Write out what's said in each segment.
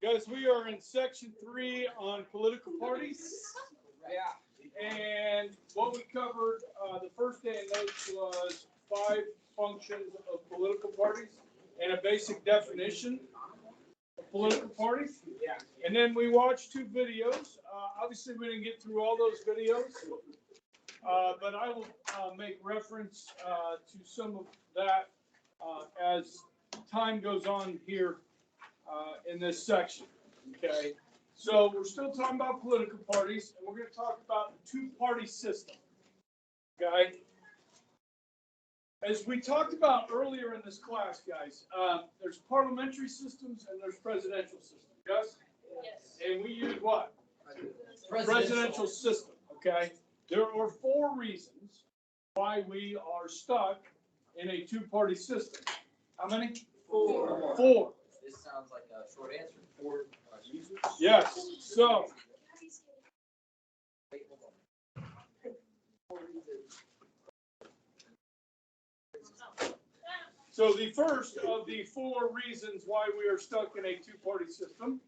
Guys, we are in section 3 on political parties. Yeah. And what we covered the first day in notes was 5 functions of political parties and a basic definition of political parties. Yeah. And then we watched 2 videos. Obviously, we didn't get through all those videos, but I will make reference to some of that as time goes on here in this section. Okay, so we're still talking about political parties, and we're going to talk about the 2-party system. Okay, as we talked about earlier in this class, guys, there's parliamentary systems and there's presidential systems. Yes. Yes. And we use what? Presidential system. Okay. There are 4 reasons why we are stuck in a 2-party system. How many? 4. 4. This sounds like a short answer. 4 users? Yes. So, the first of the 4 reasons why we are stuck in a 2-party system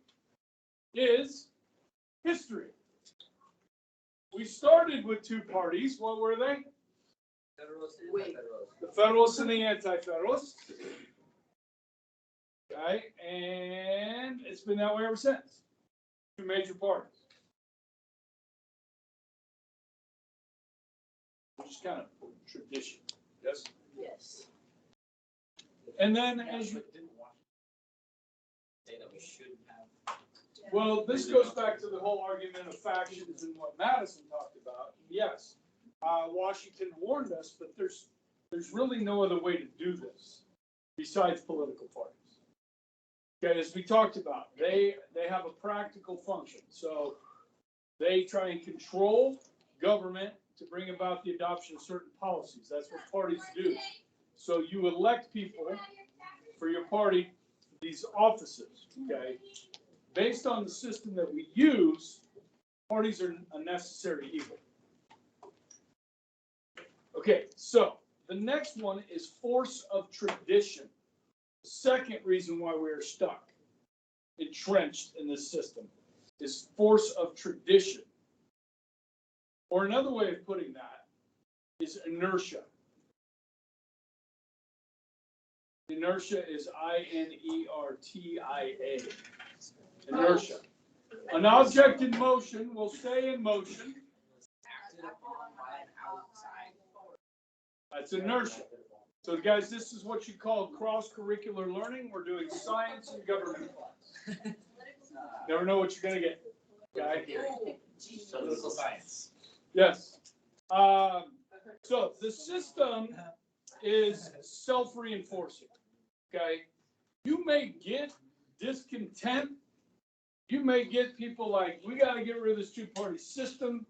is history. We started with 2 parties. What were they? Federalists and anti-federalists. The Federalists and the Anti-Federalists. Okay, and it's been that way ever since. 2 major parties. Which is kind of tradition. Yes? Yes. And then as you... Say that we shouldn't have. Well, this goes back to the whole argument of factions and what Madison talked about. Yes, Washington warned us, but there's really no other way to do this besides political parties. Okay, as we talked about, they have a practical function. So they try and control government to bring about the adoption of certain policies. That's what parties do. So you elect people for your party, these offices, okay? Based on the system that we use, parties are a necessary evil. Okay, so the next one is force of tradition. The second reason why we are stuck, entrenched in this system, is force of tradition. Or another way of putting that is inertia. Inertia is I-N-E-R-T-I-A. Inertia. An object in motion will stay in motion. That's inertia. So guys, this is what you call cross-curricular learning. We're doing science and government class. Never know what you're going to get. Okay? Political science. Yes. So the system is self-reinforcing. Okay? You may get discontent. You may get people like, we got to get rid of this 2-party system,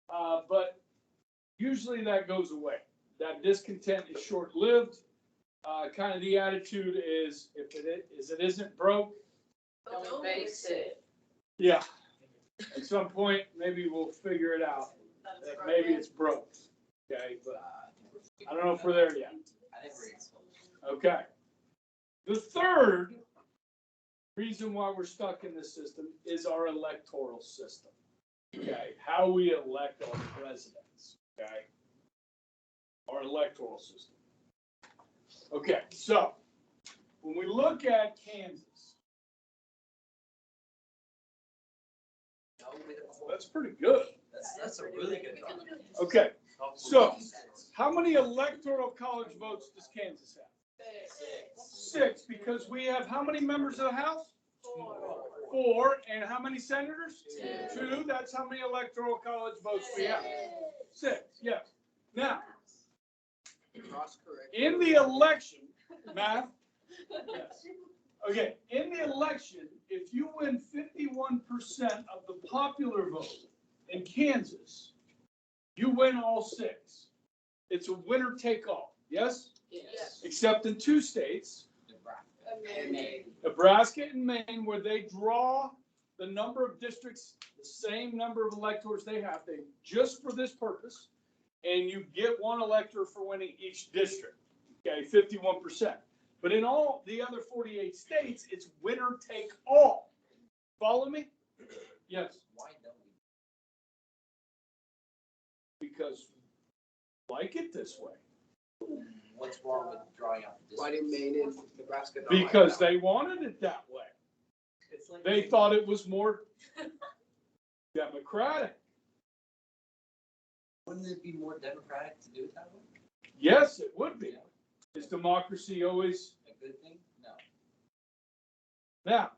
but usually that goes away. That discontent is short-lived. Kind of the attitude is, if it isn't broke, Don't face it. yeah. At some point, maybe we'll figure it out. That maybe it's broke. Okay, but I don't know if we're there yet. I think we're Okay. The third reason why we're stuck in this system is our electoral system. Okay, how we elect our presidents. Okay, our electoral system. Okay, so when we look at Kansas, that's pretty good. That's a really good thought. Okay, so how many electoral college votes does Kansas have? 6, because we have how many members of the House? 4, and how many senators? 2. That's how many electoral college votes we have. 6, yes. Now, in the election, math, yes. Okay, in the election, if you win 51% of the popular vote in Kansas, you win all 6. It's a winner take all, yes? Yes. Except in 2 states, Maine. Nebraska and Maine, where they draw the number of districts, the same number of electors they have, they just for this purpose, and you get 1 elector for winning each district. Okay, 51%. But in all the other 48 states, it's winner take all. Follow me? Yes, Why don't because like it this way. we? What's wrong with drawing out the Why districts? did Maine and Nebraska not like Because that? they wanted it that way. It's like They thought it was more democratic. Wouldn't it be more democratic to do it that way? Yes, it would be. Is democracy always? A good thing? No. Now,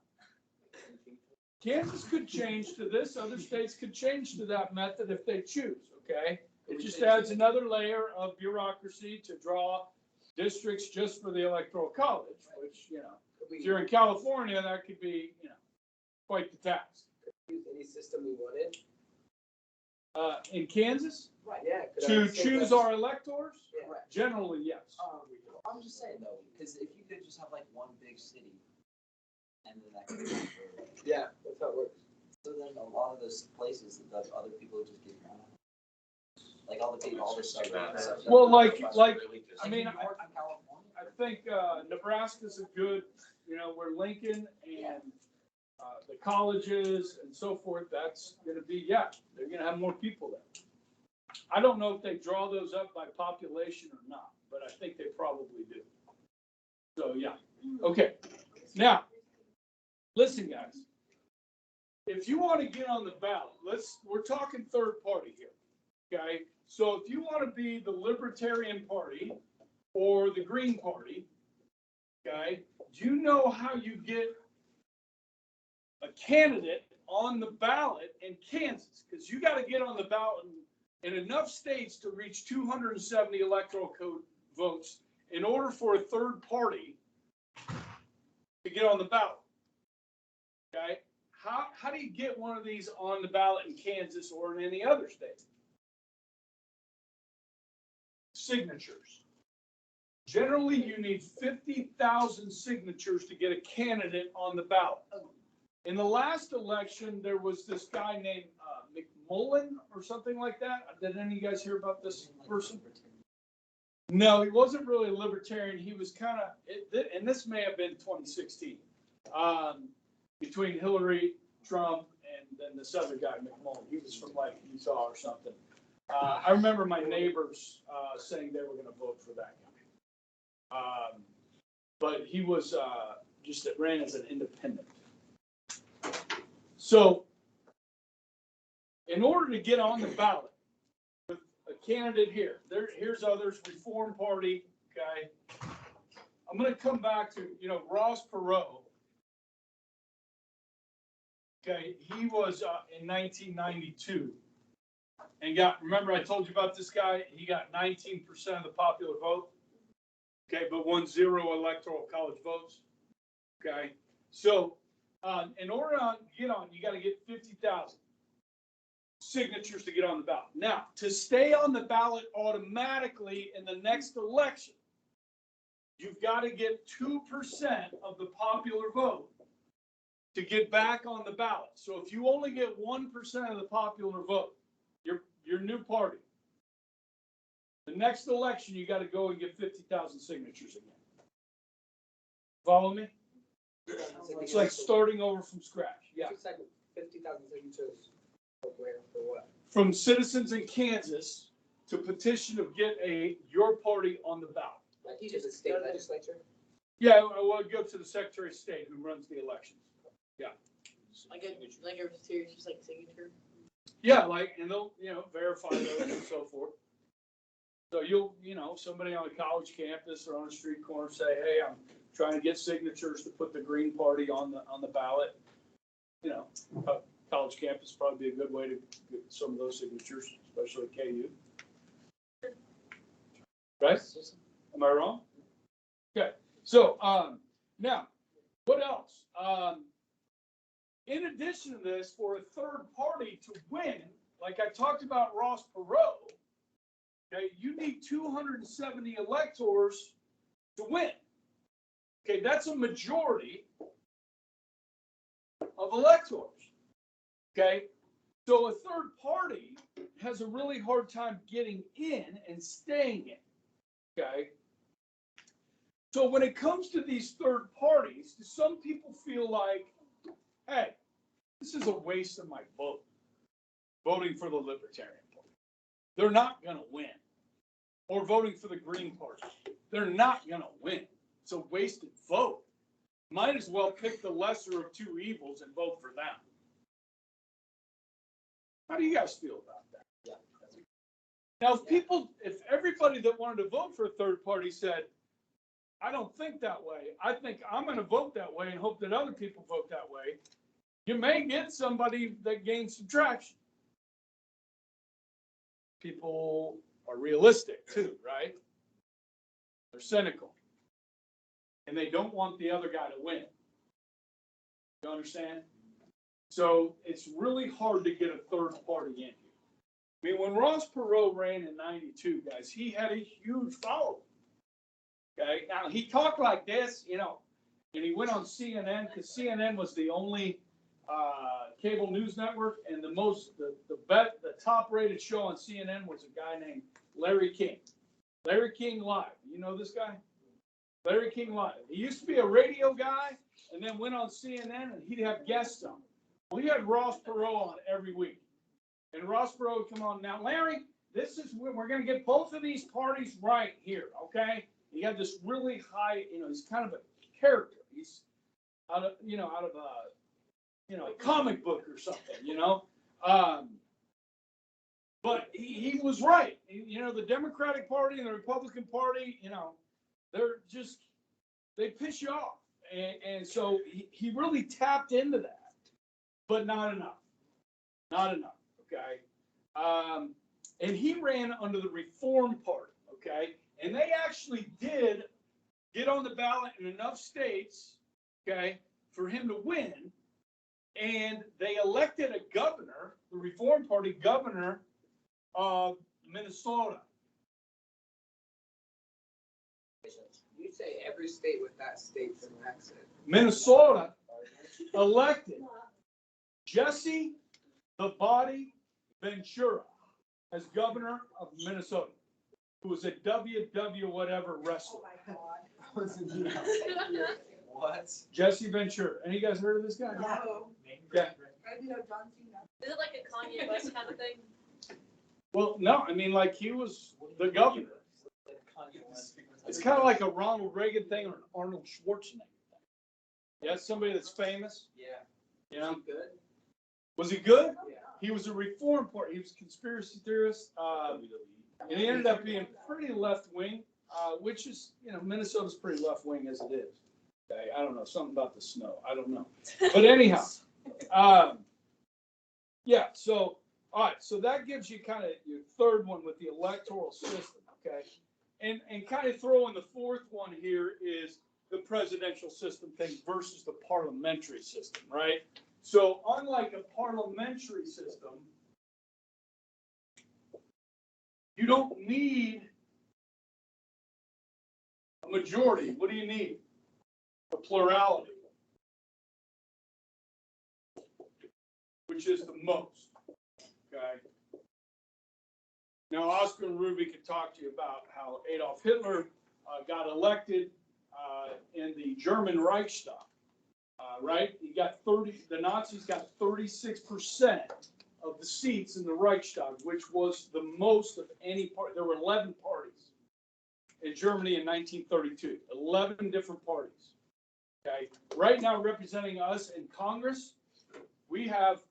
Kansas could change to this, other states could change to that method if they choose, okay? It just adds another layer of bureaucracy to draw districts just for the electoral college, which, you know, Could we if you're in California, that could be, you know, quite the task. use any system we wanted? In Kansas, Yeah. could to I say choose that? our electors, Yeah. generally, yes. I'm just saying though, because if you could just have like one big city, and then that could be for, Yeah, that's how it works. so then a lot of those places that the other people just get drowned out. Like all the people, all the suburbs. Well, like, I mean, New York and California. I think Nebraska's a good, you know, where Lincoln and the colleges and so forth, that's gonna be, yeah, they're gonna have more people there. I don't know if they draw those up by population or not, but I think they probably do. So, yeah, okay. Now, listen, guys. If you want to get on the ballot, we're talking third party here, okay? So if you want to be the Libertarian Party or the Green Party, okay, do you know how you get a candidate on the ballot in Kansas? Because you got to get on the ballot in enough states to reach 270 electoral code votes in order for a third party to get on the ballot. Okay? How do you get one of these on the ballot in Kansas or in any other state? Signatures. Generally, you need 50,000 signatures to get a candidate on the ballot. In the last election, there was this guy named McMullen or something like that. Did any of you guys hear about this person? No, he wasn't really a libertarian. He was kind of, and this may have been 2016, between Hillary, Trump, and then this other guy, McMullen. He was from like Utah or something. I remember my neighbors saying they were going to vote for that guy. But he was just ran as an independent. So, in order to get on the ballot with a candidate here, here's others, Reform Party, okay? I'm going to come back to, you know, Ross Perot. Okay, he was in 1992 and remember I told you about this guy? He got 19% of the popular vote, okay, but won 0 electoral college votes, okay? So, in order to get on, you got to get 50,000 signatures to get on the ballot. Now, to stay on the ballot automatically in the next election, you've got to get 2% of the popular vote to get back on the ballot. So if you only get 1% of the popular vote, your new party, the next election, you got to go and get 50,000 signatures again. Follow me? It's like starting over from scratch. Yeah. 50,000 signatures. Where, for what? From citizens in Kansas to petition to get your party on the ballot. Like to the state legislature? Yeah, well, go to the Secretary of State who runs the elections. Yeah. Like a serious, just like signature. Yeah, and they'll, you know, verify those and so forth. So somebody on a college campus or on a street corner say, hey, I'm trying to get signatures to put the Green Party on the ballot. You know, college campus probably be a good way to get some of those signatures, especially at KU. Right? Am I wrong? Okay. So, now, what else? In addition to this, for a third party to win, like I talked about Ross Perot, okay, you need 270 electors to win. Okay, that's a majority of electors. Okay, so a third party has a really hard time getting in and staying in. Okay, so when it comes to these third parties, some people feel like, hey, this is a waste of my vote, voting for the Libertarian Party. They're not gonna win. Or voting for the Green Party. They're not gonna win. It's a wasted vote. Might as well pick the lesser of two evils and vote for them. How do you guys feel about that? Yeah, that's Now, if everybody that wanted to vote for a third party said, I don't think that way, I think I'm going to vote that way and hope that other people vote that way, you may get somebody that gains some traction. People are realistic too, right? They're cynical. And they don't want the other guy to win. You understand? So it's really hard to get a third party in here. I mean, when Ross Perot ran in 92, guys, he had a huge following. Okay, now he talked like this, you know, and he went on CNN because CNN was the only cable news network, and the top rated show on CNN was a guy named Larry King. Larry King Live. You know this guy? Larry King Live. He used to be a radio guy, and then went on CNN, and he'd have guests on. Well, he had Ross Perot on every week. And Ross Perot would come on. Now, Larry, this is when we're going to get both of these parties right here, okay? He had this really high, you know, he's kind of a character. He's out of a comic book or something, you know? But he was right. You know, the Democratic Party and the Republican Party, you know, they piss you off. And so he really tapped into that. But not enough. Not enough, okay? And he ran under the Reform Party, okay? And they actually did get on the ballot in enough states, okay, for him to win. And they elected a governor, the Reform Party governor of Minnesota. You say every state with that state's an accent. Minnesota elected Jesse the Body Ventura as governor of Minnesota, who was a WW whatever wrestler. What? Jesse Ventura. Any of you guys heard of this guy? No. Yeah. Is it like a Kanye West kind of thing? Well, no, I mean, like he was the governor. It's kind of like a Ronald Reagan thing or an Arnold Schwarzenegger thing. Yeah, somebody that's famous. Yeah. You know, Good. was he good? Yeah. He was a Reform Party. He was a conspiracy theorist, and he ended up being pretty left wing, which is, you know, Minnesota's pretty left wing as it is. Okay, I don't know, something about the snow. I don't know, but anyhow, yeah. So all right, so that gives you kind of your third one with the electoral system. Okay, and kind of throw in the fourth one here is the presidential system thing versus the parliamentary system, right? So unlike a parliamentary system, you don't need a majority. What do you need? A plurality, which is the most. Okay. Now, Oscar and Ruby could talk to you about how Adolf Hitler got elected in the German Reichstag. Right? The Nazis got 36% of the seats in the Reichstag, which was the most of any party. There were 11 parties in Germany in 1932, 11 different parties. Okay. Right now, representing us in Congress, we have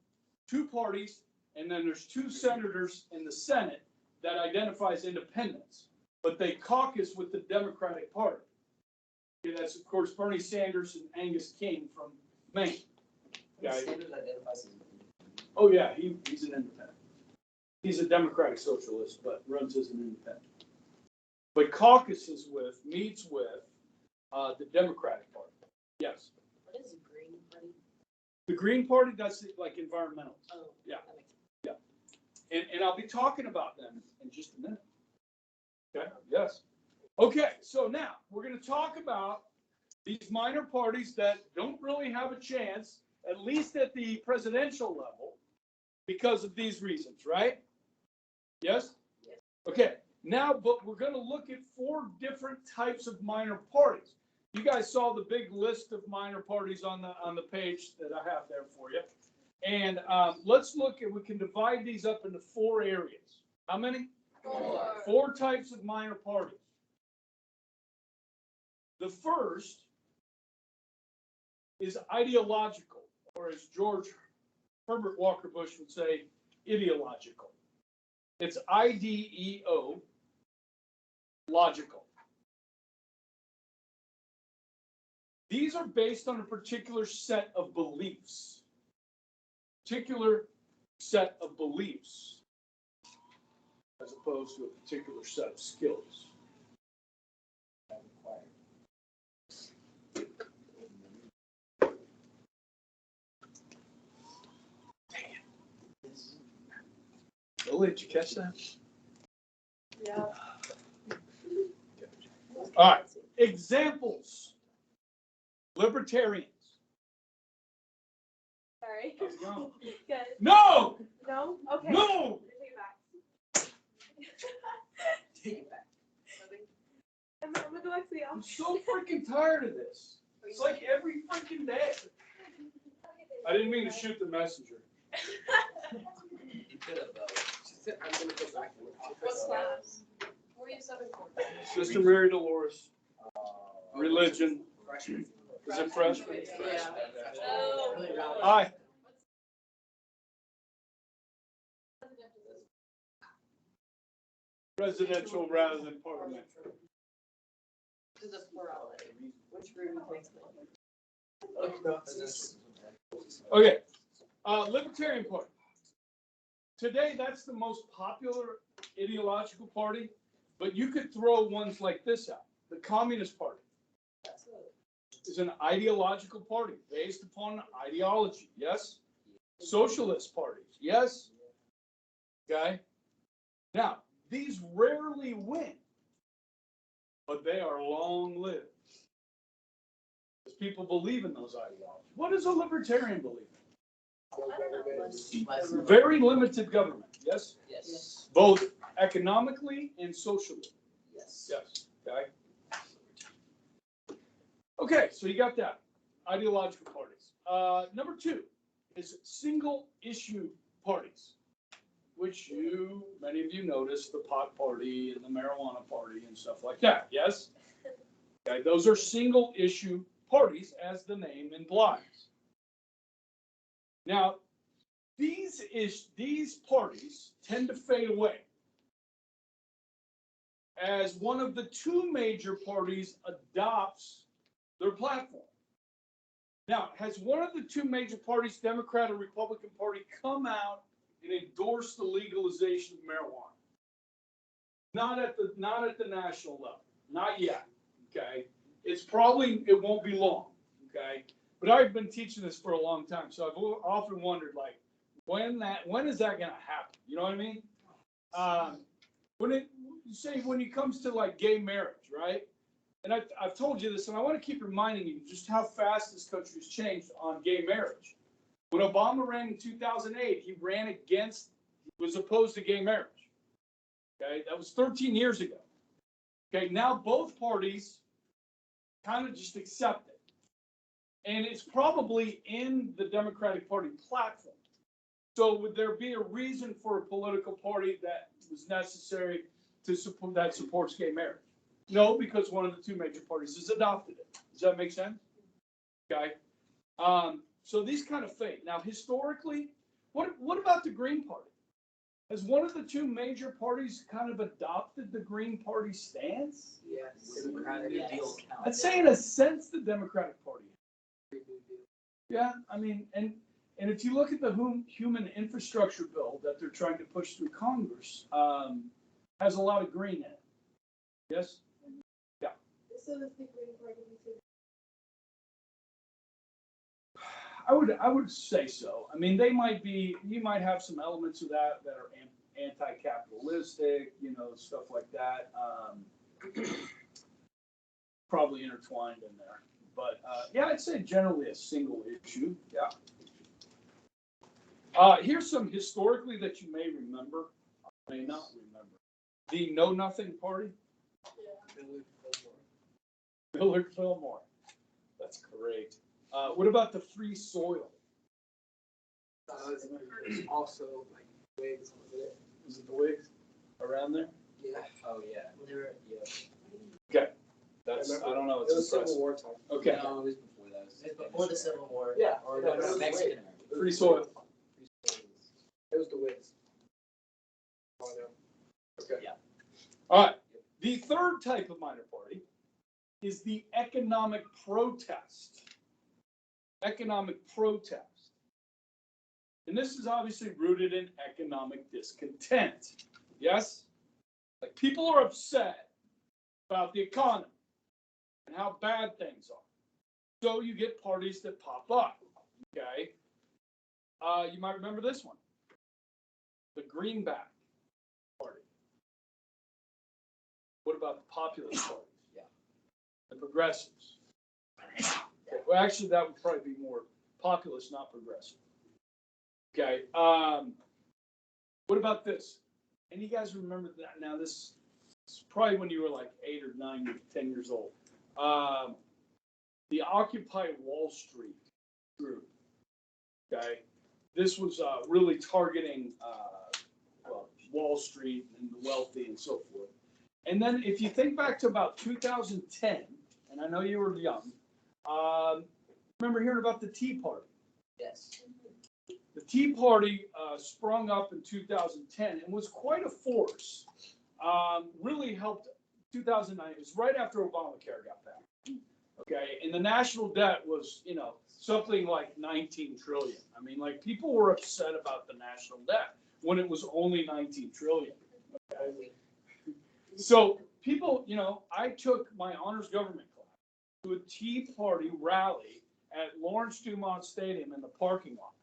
two parties, and then there's two senators in the Senate that identifies independents, but they caucus with the Democratic Party. Okay, that's, of course, Bernie Sanders and Angus King from Maine. Okay. Sanders identifies as Oh, yeah, he's an independent. He's a Democratic socialist, but runs as an independent. But caucuses with, meets with the Democratic Party. Yes. What is the Green Party? The Green Party, that's like environmental. Oh. Yeah. That makes sense. And I'll be talking about them in just a minute. Okay, yes. Okay, so now we're going to talk about these minor parties that don't really have a chance, at least at the presidential level, because of these reasons, right? Yes? Yes. Okay, now, but we're going to look at 4 different types of minor parties. You guys saw the big list of minor parties on the page that I have there for you. And let's look at, we can divide these up into 4 areas. How many? 4 types of minor parties. The first is ideological, or as George Herbert Walker Bush would say, ideological. It's IDEO, logical. These are based on a particular set of beliefs. Particular set of beliefs, as opposed to a particular set of skills. Lily, did you catch that? Yeah. All right. Examples. Libertarians. Sorry. How's it going? Good. No! No? Okay. No! Take it back. Take it back. I'm gonna go back to the I'm office. so freaking tired of this. It's like every freaking day. I didn't mean to shoot the messenger. You could have, She said, I'm gonna go back. What's class? What are you subbing for? Sister Mary Dolores. uh, Religion. Freshman. Is it freshman? Yeah. Oh. Hi. Presidential rather than parliamentary. This is a plurality. Which room takes me? Okay. Libertarian Party. Today, that's the most popular ideological party, but you could throw ones like this out. The Communist Party is an ideological party based upon ideology, yes? Socialist parties, yes? Okay? Now, these rarely win, but they are long-lived. Because people believe in those ideologies. What does a libertarian believe in? Very limited government, yes? Yes. Both economically and socially. Yes. Yes. Okay. Okay, so you got that. Ideological parties. Number 2 is single issue parties, which many of you noticed, the pot party and the marijuana party and stuff like that. Yes? Okay, those are single issue parties, as the name implies. Now, these parties tend to fade away as one of the 2 major parties adopts their platform. Now, has one of the 2 major parties, Democrat or Republican Party, come out and endorse the legalization of marijuana? Not at the national level, not yet. Okay, it won't be long. Okay, but I've been teaching this for a long time, so I've often wondered, like, when is that going to happen? You know what I mean? When it comes to like gay marriage, right? And I've told you this, and I want to keep reminding you just how fast this country has changed on gay marriage. When Obama ran in 2008, he was opposed to gay marriage. Okay, that was 13 years ago. Okay, now both parties kind of just accept it. And it's probably in the Democratic Party platform. So would there be a reason for a political party that was necessary to support that supports gay marriage? No, because one of the 2 major parties has adopted it. Does that make sense? Okay. So these kind of fade. Now, historically, what about the Green Party? Has one of the 2 major parties kind of adopted the Green Party stance? Yes. Yes. I'd say in a sense the Democratic Party. Yeah, I mean, and if you look at the human infrastructure bill that they're trying to push through Congress, has a lot of green in it. Yes? Yeah. So is the Green Party. I would say so. I mean, you might have some elements of that are anti-capitalistic, stuff like that. Probably intertwined in there. But yeah, I'd say generally a single issue. Yeah. Here's some historically that you may remember, may not remember. The Know Nothing Party. Millard Fillmore. That's great. What about the Free Soil? It's also like wigs over there. Was it the Whigs around there? Yeah. Oh, yeah. They were, Yeah. That's, I remember. don't know, It it's was Civil impressive. War time. Okay, No, it was before that. It's before the Civil War. Yeah. Or Yeah, no, it was Mexican Wig. American. free soil. It was the wigs. Oh, no. Okay. Yeah. All right, the third type of minor party is the economic protest. Economic protest. And this is obviously rooted in economic discontent. Yes? Like people are upset about the economy and how bad things are. So you get parties that pop up. Okay? You might remember this one. The Greenback Party. What about the Populist Party? Yeah. The Progressives. Okay. Well, actually, that would probably be more populist, not progressive. Okay. What about this? And you guys remember that? Now, this is probably when you were like 8 or 9 or 10 years old. The Occupy Wall Street group. Okay. This was really targeting Wall Street and the wealthy and so forth. And then if you think back to about 2010, and I know you were young, remember hearing about the Tea Party? Yes. The Tea Party sprung up in 2010 and was quite a force. Really helped 2009. It was right after Obamacare got back. Okay, and the national debt was, something like 19 trillion. I mean, like people were upset about the national debt when it was only 19 trillion. Okay? So people, I took my honors government class to a Tea Party rally at Lawrence Dumont Stadium in the parking lot.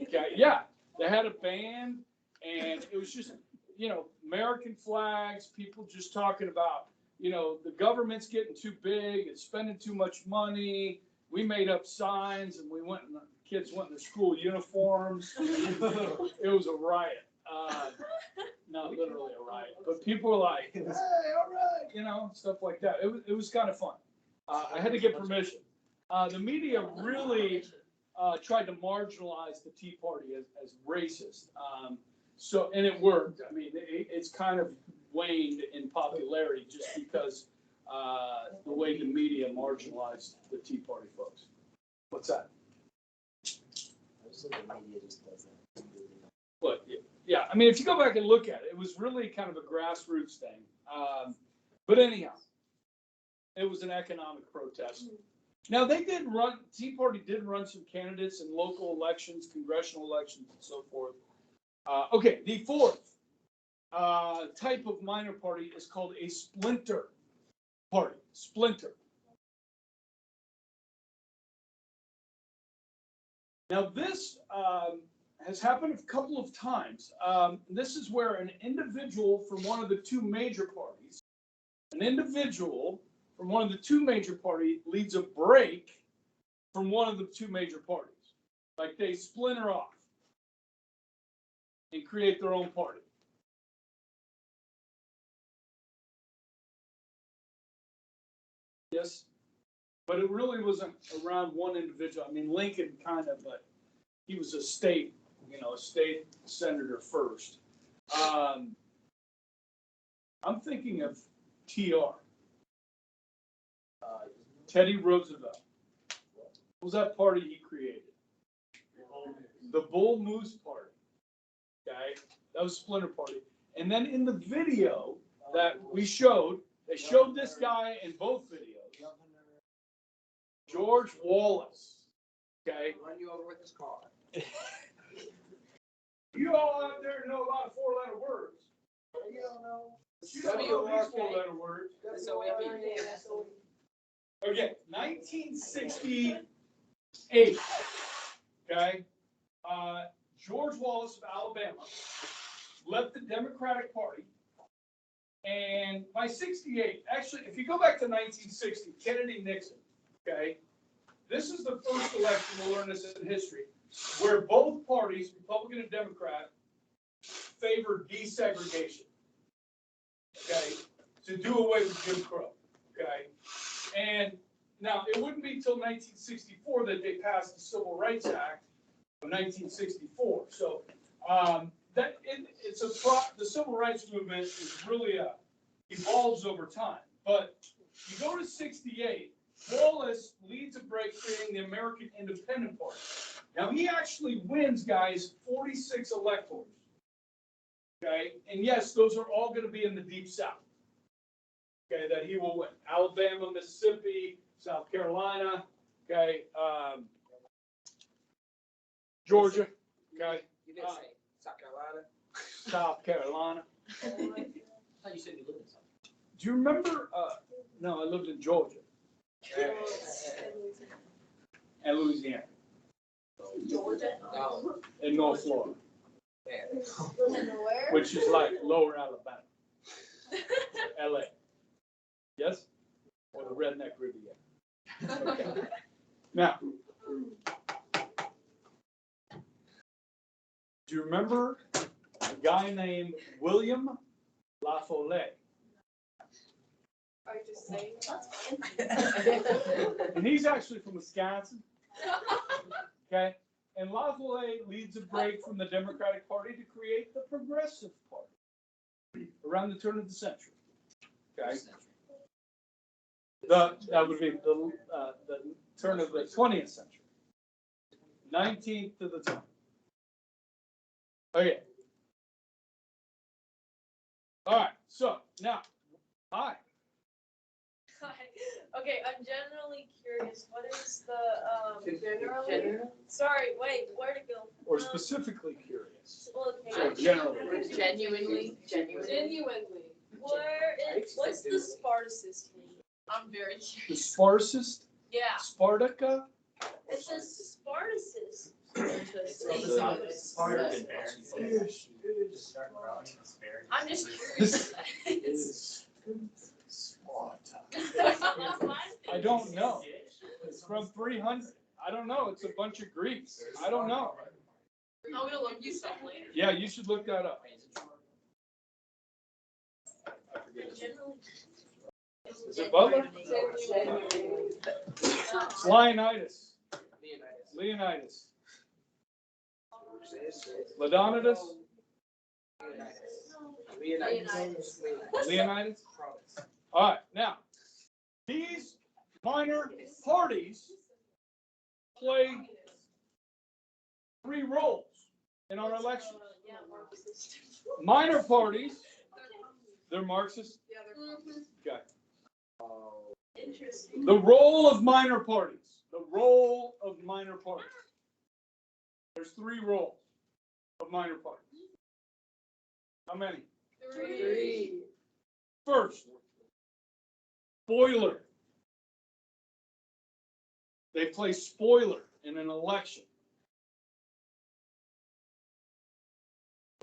Okay, yeah, they had a band, and it was just, American flags, people just talking about, the government's getting too big, it's spending too much money. We made up signs, and the kids went in their school uniforms. It was a riot. Not literally a riot, but people were like, hey, all right, stuff like that. It was kind of fun. I had to get permission. The media really tried to marginalize the Tea Party as racist. And it worked. I mean, it's kind of waned in popularity just because the way the media marginalized the Tea Party folks. What's that? I just think the media just does that. But yeah, I mean, if you go back and look at it, it was really kind of a grassroots thing. But anyhow, it was an economic protest. Now Tea Party did run some candidates in local elections, congressional elections, and so forth. Okay, the fourth type of minor party is called a splinter party. Splinter. Now this has happened a couple of times. This is where an individual from one of the two major parties, leads a break from one of the two major parties. Like they splinter off and create their own party. Yes, but it really wasn't around one individual. I mean, Lincoln kind of, but he was a state senator first. I'm thinking of TR, Teddy Roosevelt. What was that party he created? The Bull Moose Party. Okay, that was Splinter Party. And then in the video that we showed, they showed this guy in both videos. George Wallace. Okay. Run you over with his car. You all out there know a lot of 4-letter words. You don't know. You don't know these 4-letter words. Okay, 1968. Okay. George Wallace of Alabama left the Democratic Party. And by 68, actually, if you go back to 1960, Kennedy Nixon, okay, this is the first election, we'll learn this in history, where both parties, Republican and Democrat, favored desegregation, okay, to do away with Jim Crow, okay? And now, it wouldn't be until 1964 that they passed the Civil Rights Act, 1964. So the civil rights movement is really evolves over time. But you go to 68, Wallace leads a break creating the American Independent Party. Now he actually wins, guys, 46 electors. Okay, and yes, those are all going to be in the Deep South. Okay, that he will win: Alabama, Mississippi, South Carolina. Okay, Georgia. Okay, You didn't say South Carolina. South Carolina. I thought you said you lived in something. Do you remember? No, I lived in Georgia and Louisiana Georgia. No. and North Florida, There. Where? which is like Lower Alabama, LA. Yes, or the Redneck Riviera. Okay. Now, do you remember a guy named William La Follette? Are you just saying that? And he's actually from Wisconsin. Okay, and La Follette leads a break from the Democratic Party to create the Progressive Party around the turn of the century. Okay, that would be the turn of the 20th century, 19th to the 20th. Okay. All right. So now, hi. Hi. Okay, I'm generally curious. What is the generally? Sorry, wait. Where'd it go? Or specifically curious. Well, So okay. generally. Genuinely. Where is? What's the Spartacist mean? I'm very The curious. Spartacist, Yeah, Spartaca. it says Spartacist. I'm just curious. I don't know. It's from 300. I don't know. It's a bunch of Greeks. I don't know. I'm gonna look you up later. Yeah, you should look that up. Generally. Is it Butler? It's Leonidas. Leonidas. Ladonidas? Leonidas? All right, now, these minor parties play 3 roles in our elections. Yeah, Marxist. Minor parties, they're Marxist. Okay. Interesting. The role of minor parties. The role of minor parties. There's 3 roles of minor parties. How many? 3. First, spoiler. They play spoiler in an election.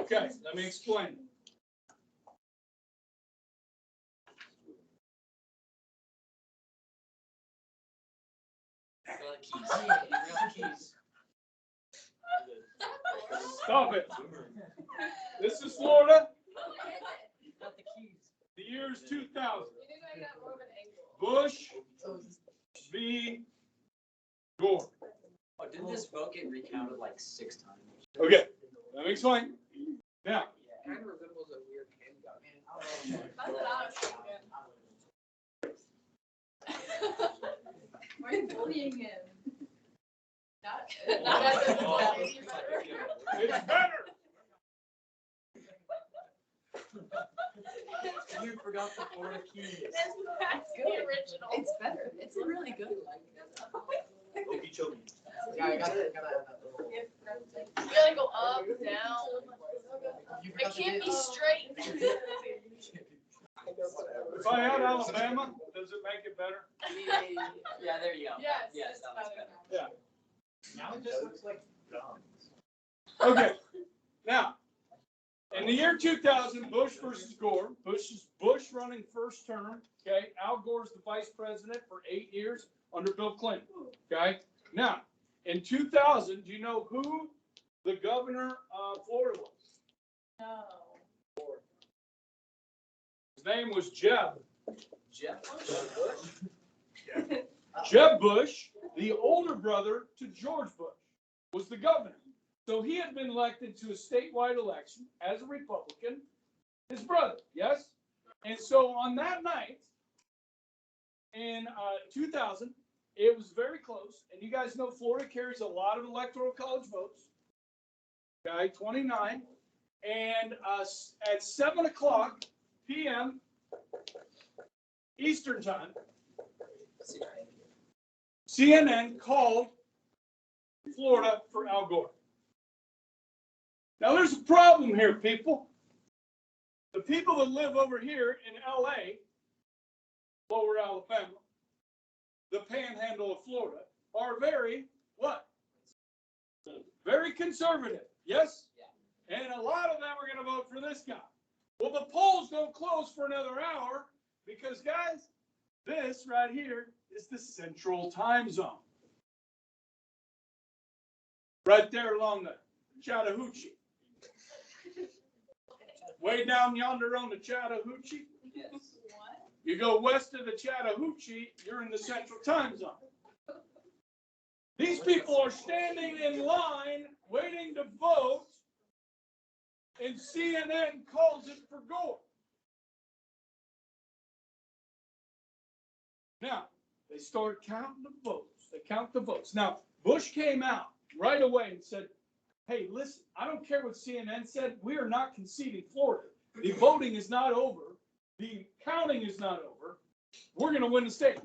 Okay, let me explain. Stop it. This is Florida. The year is 2000. Bush v. Gore. Oh, didn't this vote get recounted like 6 times? Okay, let me explain. Now, Kind of resembles a weird handgun. That's what I was thinking. Why are you bullying him? it's better. You forgot the Florida keys. That's the original. It's better. It's really good. Yeah, I got it. You gotta go up, down. It can't be straight. If I add Alabama, does it make it better? Yeah, there you go. Yes, Yes, it's that was better. better. Yeah. Now it just looks like gum. Okay. Now, in the year 2000, Bush versus Gore. Bush running first term. Okay. Al Gore's the vice president for 8 years under Bill Clinton. Okay. Now, in 2000, do you know who the governor of Florida was? No. His name was Jeb. Jeff. Jeb Bush, the older brother to George Bush. was the governor. So he had been elected to a statewide election as a Republican, his brother, yes? And so on that night in 2000, it was very close. And you guys know Florida carries a lot of electoral college votes. Okay, 29. And at 7 o'clock p.m. Eastern time, CNN called Florida for Al Gore. Now there's a problem here, people. The people that live over here in LA, Lower Alabama, the panhandle of Florida, are very, what? Very conservative, yes? Yeah. And a lot of them are going to vote for this guy. Well, the polls don't close for another hour because, guys, this right here is the Central Time Zone. Right there along the Chattahoochee. Way down yonder on the Chattahoochee. Yes. What? You go west of the Chattahoochee, you're in the Central Time Zone. These people are standing in line waiting to vote, and CNN calls it for Gore. Now, they start counting the votes. They count the votes. Now, Bush came out right away and said, hey, listen, I don't care what CNN said. We are not conceding Florida. The voting is not over. The counting is not over. We're going to win the state.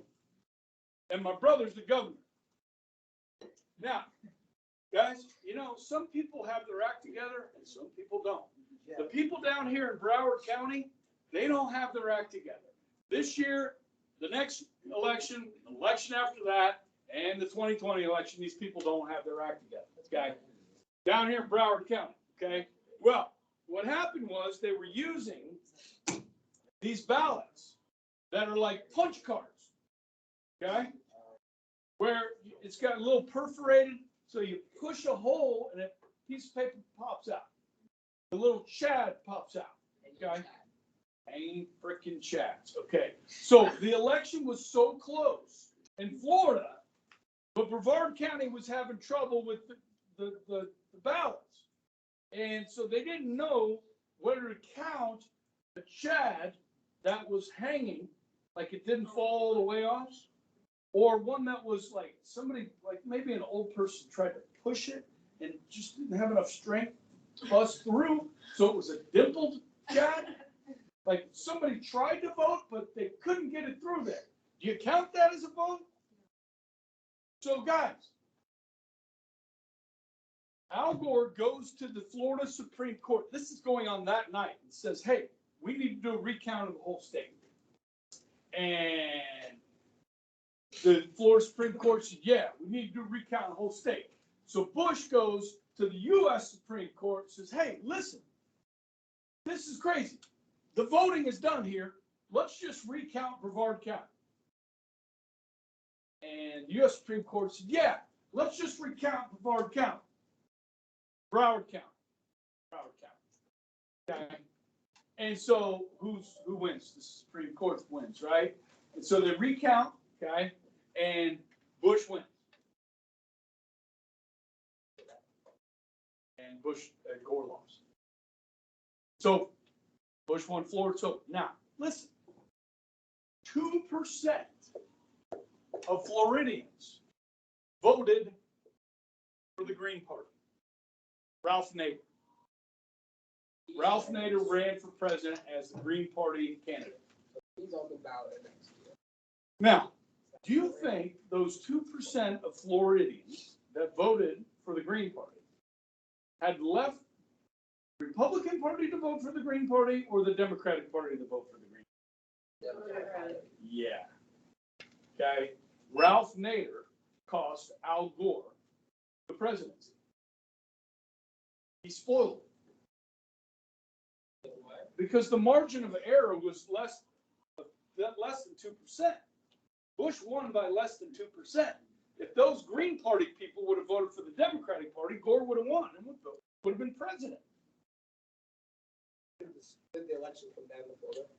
And my brother's the governor. Now, guys, you know, some people have their act together and some people don't. The people down here in Broward County, they don't have their act together. This year, the next election, the election after that, and the 2020 election, these people don't have their act together. Okay? Down here in Broward County, okay? Well, what happened was they were using these ballots that are like punch cards, okay? Where it's got a little perforated, so you push a hole and a piece of paper pops out. The little Chad pops out, okay? Ain't freaking Chads, okay? So the election was so close in Florida, but Brevard County was having trouble with the ballots. And so they didn't know whether to count the Chad that was hanging, like it didn't fall all the way off, or one that was like somebody, like maybe an old person tried to push it and just didn't have enough strength to bust through. So it was a dimpled Chad. Like somebody tried to vote, but they couldn't get it through there. Do you count that as a vote? So guys, Al Gore goes to the Florida Supreme Court. This is going on that night and says, hey, we need to do a recount of the whole state. And the Florida Supreme Court said, yeah, we need to do a recount of the whole state. So Bush goes to the U.S. Supreme Court and says, hey, listen, this is crazy. The voting is done here. Let's just recount Brevard County. And the U.S. Supreme Court said, yeah, let's just recount Brevard County. Broward County. Okay. And so who wins? The Supreme Court wins, right? And so they recount, okay, and Bush wins. And Gore lost. So Bush won Florida. So now, listen, 2% of Floridians voted for the Green Party. Ralph Nader. Ralph Nader ran for president as the Green Party candidate. He's on the ballot next year. Now, do you think those 2% of Floridians that voted for the Green Party had left the Republican Party to vote for the Green Party or the Democratic Party to vote for the Green Party? Democratic. Yeah. Okay. Ralph Nader cost Al Gore the presidency. He spoiled it. Because the margin of error was less than 2%. Bush won by less than 2%. If those Green Party people would have voted for the Democratic Party, Gore would have won and would have been president. Did the election come down to Florida?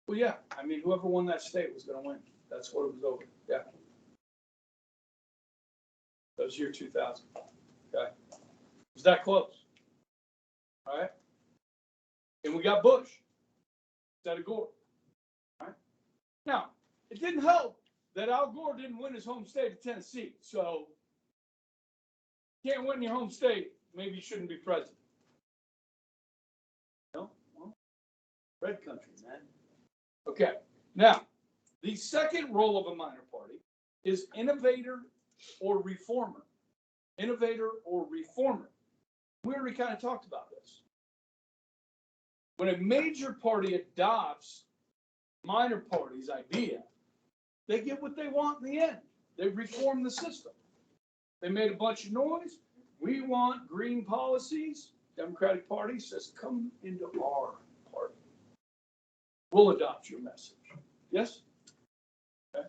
Well, yeah. I mean, whoever won that state was going to win. That's what it was over. Yeah. That was year 2000. Okay. It was that close. All right. And we got Bush instead of Gore. All right. Now, it didn't help that Al Gore didn't win his home state of Tennessee. So, you can't win your home state. Maybe you shouldn't be president. No? Well, red country, man. Okay. Now, the second role of a minor party is innovator or reformer. Innovator or reformer. We already kind of talked about this. When a major party adopts minor party's idea, they get what they want in the end. They reform the system. They made a bunch of noise. We want green policies. Democratic Party says, come into our party. We'll adopt your message. Yes? Okay.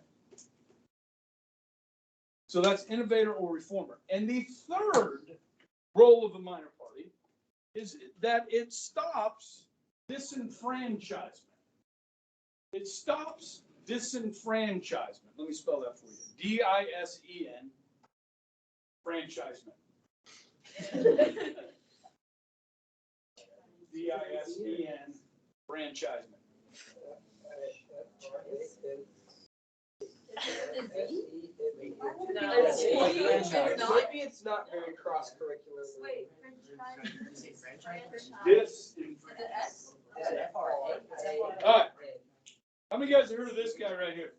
So that's innovator or reformer. And the third role of a minor party is that it stops disenfranchisement. It stops disenfranchisement. Let me spell that for you. D-I-S-E-N, franchisement. D-I-S-E-N, franchisement. Maybe it's not very cross-curricular. Wait, Disenfranchisement. F-R-A. All right. How many of you guys have heard of this guy right here?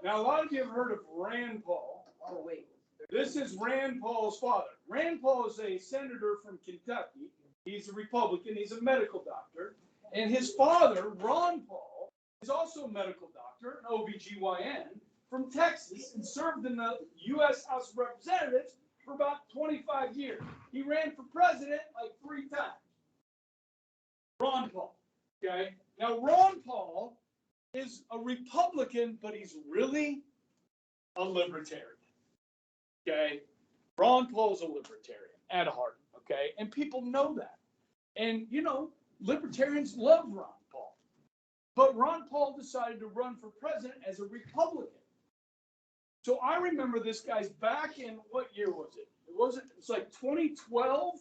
Now, a lot of you have heard of Rand Paul. Oh, wait. This is Rand Paul's father. Rand Paul is a senator from Kentucky. He's a Republican. He's a medical doctor. And his father, Ron Paul, is also a medical doctor, an OBGYN, from Texas, and served in the U.S. House of Representatives for about 25 years. He ran for president like 3 times. Ron Paul, okay? Now, Ron Paul is a Republican, but he's really a libertarian, okay? Ron Paul's a libertarian at heart, okay? And people know that. And, you know, libertarians love Ron Paul. But Ron Paul decided to run for president as a Republican. So I remember this guy's back in, what year was it? It's like 2012?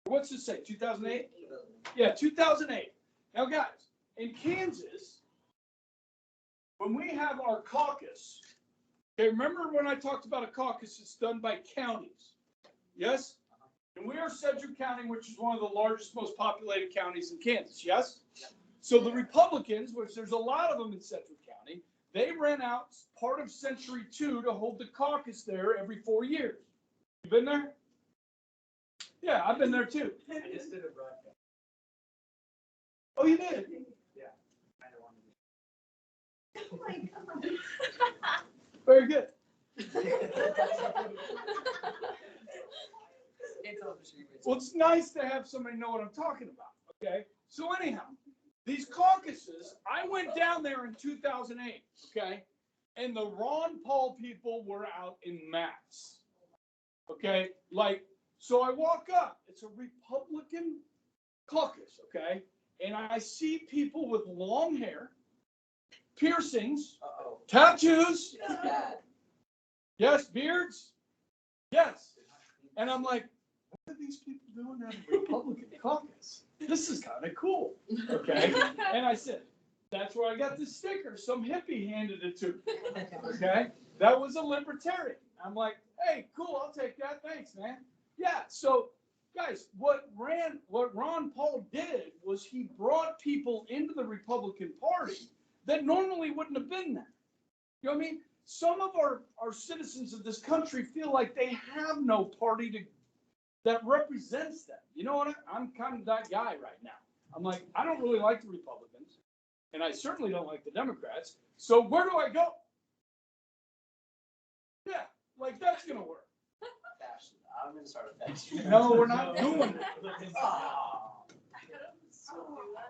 What's it say, 2008? Yeah, 2008. Now, guys, in Kansas, when we have our caucus, okay, remember when I talked about a caucus, it's done by counties, yes? And we are Sedgwick County, which is one of the largest, most populated counties in Kansas, yes? So the Republicans, which there's a lot of them in Sedgwick County, they rent out part of Century 2 to hold the caucus there every 4 years. You been there? Yeah, I've been there too. I just did a broadcast. Oh, you did? Yeah. I don't want to. Oh my God. Very good. Well, it's nice to have somebody know what I'm talking about, okay? So anyhow, these caucuses, I went down there in 2008, okay? And the Ron Paul people were out in mass, okay? Like, so I walk up, it's a Republican caucus, okay? And I see people with long hair, piercings, tattoos, Bad. yes, beards, yes. And I'm like, what are these people doing at a Republican caucus? This is kind of cool, okay? And I said, that's where I got this sticker. Some hippie handed it to me, okay? That was a libertarian. I'm like, hey, cool, I'll take that. Thanks, man. Yeah, so, guys, what Ron Paul did was he brought people into the Republican Party that normally wouldn't have been there. You know what I mean? Some of our citizens of this country feel like they have no party that represents them. You know what? I'm kind of that guy right now. I'm like, I don't really like the Republicans, and I certainly don't like the Democrats. So where do I go? Yeah, like that's going to work. Fashion. I'm going to start a fashion. No, we're not doing it.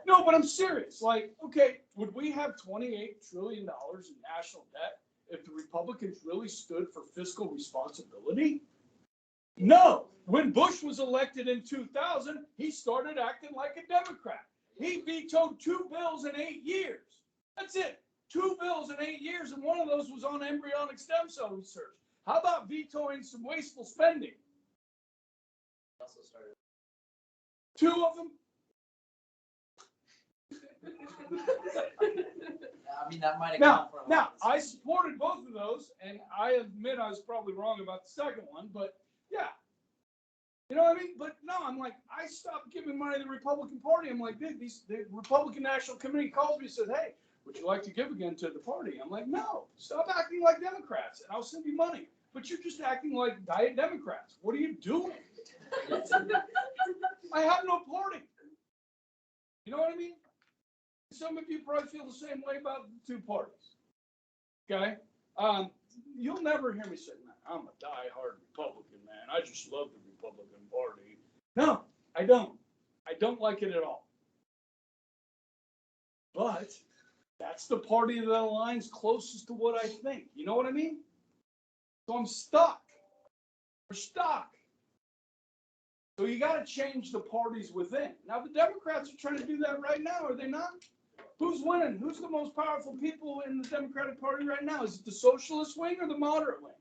No, but I'm serious. Like, okay, would we have $28 trillion in national debt if the Republicans really stood for fiscal responsibility? No. When Bush was elected in 2000, he started acting like a Democrat. He vetoed 2 bills in 8 years. That's it. 2 bills in 8 years, and one of those was on embryonic stem cell research. How about vetoing some wasteful spending? Also started. 2 of them? I mean, that might Now, account for a lot. now, of this. I supported both of those, and I admit I was probably wrong about the second one, but yeah. You know what I mean? But no, I'm like, I stopped giving money to the Republican Party. I'm like, dude, the Republican National Committee calls me and says, hey, would you like to give again to the party? I'm like, no, stop acting like Democrats, and I'll send you money. But you're just acting like diet Democrats. What are you doing? I have no party. You know what I mean? Some of you probably feel the same way about the 2 parties. Okay? You'll never hear me say, man, I'm a diehard Republican, man. I just love the Republican Party. No, I don't. I don't like it at all. But that's the party that aligns closest to what I think. You know what I mean? So I'm stuck. We're stuck. So you got to change the parties within. Now, the Democrats are trying to do that right now, are they not? Who's winning? Who's the most powerful people in the Democratic Party right now? Is it the socialist wing or the moderate wing?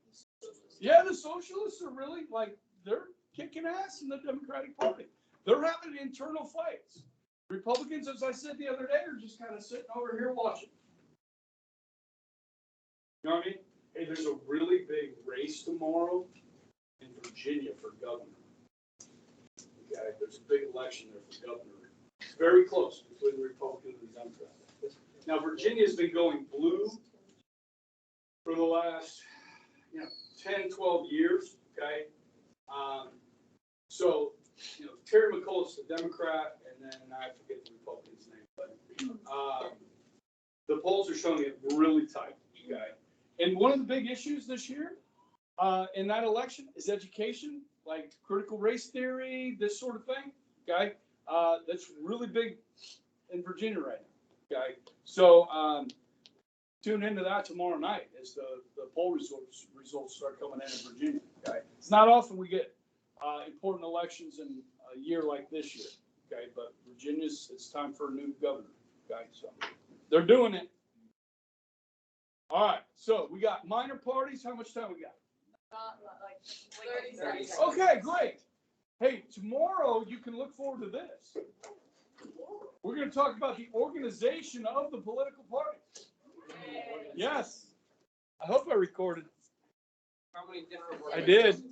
Yeah, the socialists are really, like, they're kicking ass in the Democratic Party. They're having internal fights. Republicans, as I said the other day, are just kind of sitting over here watching. You know what I mean? Hey, there's a really big race tomorrow in Virginia for governor. Okay, there's a big election there for governor. It's very close between the Republicans and the Democrats. Now, Virginia's been going blue for the last, 10, 12 years, okay? So, Terry McCullough's the Democrat, and then I forget the Republican's name, but the polls are showing it really tight, okay? And one of the big issues this year in that election is education, like critical race theory, this sort of thing, okay? That's really big in Virginia right now, okay? So tune into that tomorrow night as the poll results start coming in Virginia, okay? It's not often we get important elections in a year like this year, okay? But Virginia's, it's time for a new governor, okay? So they're doing it. All right, so we got minor parties. How much time we got? Not like 30 seconds. Okay, great. Hey, tomorrow you can look forward to this. We're going to talk about the organization of the political parties. Yes. I hope I recorded. How many different? I did.